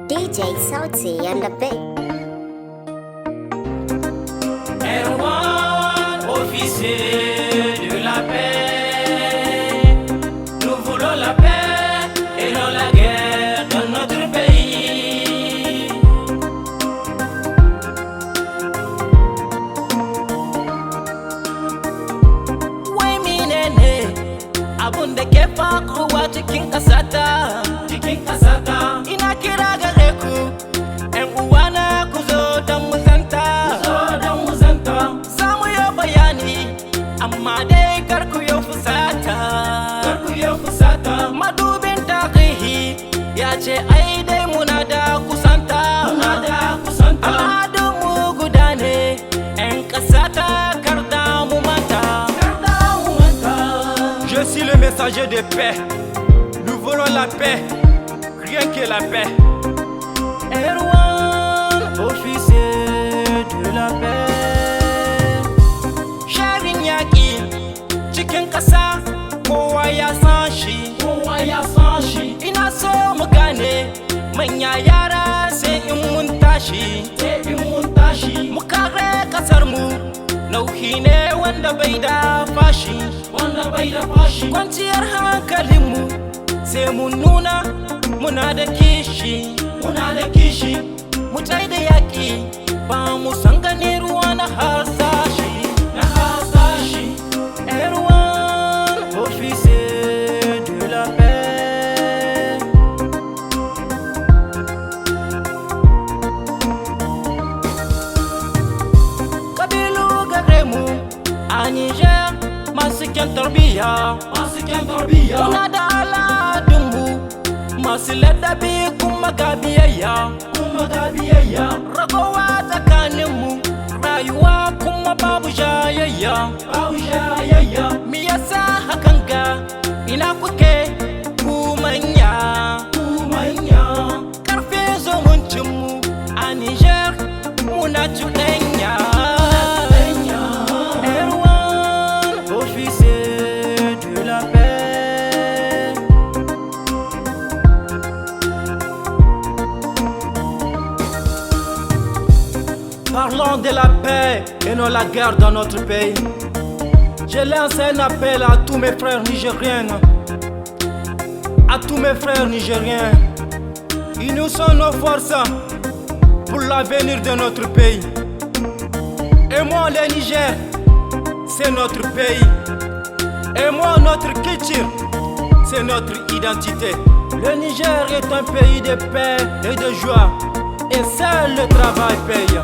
DJ Sauti and the beat. Erwan, officier de la paix, nous voulons la paix et non la guerre dans notre pays. Wai menene abun da ke faruwa cikin ƙasata? Ina kira gare ku, 'yan uwana ku zo don mu zanta. Za mu yi bayani, amma dai kar ku yi fusata. Madubin tarihi ya ce ai dai muna da kusanta. Al'adunmu guda ne, 'yan ƙasata kar da mu manta. Je suis le messager de paix. Nous voulons la paix, rien que la paix. Erwan, officier de la paix. Sharin yaƙi cikin ƙasa kowa ya san shi. Ina so mu gane manya yara sai in mun tashi. Mu kare ƙasar mu nauyi ne wanda bai da fashi. Kwanciyar hankalinmu sai mun nuna muna da kishi. Mu tsai da yaƙi ba mu san gani ruwa na harsashi. Erwan, officier de la paix. Kabilu gare mu a Niger masu kyan tarbiyya. Muna da al'adunmu masu ladabi kuma ga biyayya. Ragowa tsakaninmu rayuwa kuma babu jayayya. Me yasa hakan ga ina kuke ku manya? Karfin zumuncinmu a Niger muna cuɗanya. Erwan, officier de la paix. Parlons de la paix et non la guerre dans notre pays. Je lance un appel à tous mes frères nigériens. Unissons nos forces pour l'avenir de notre pays. Et moi, le Niger, c'est notre pays. Et moi, notre culture, c'est notre identité. Le Niger est un pays de paix et de joie. Et seul le travail paye.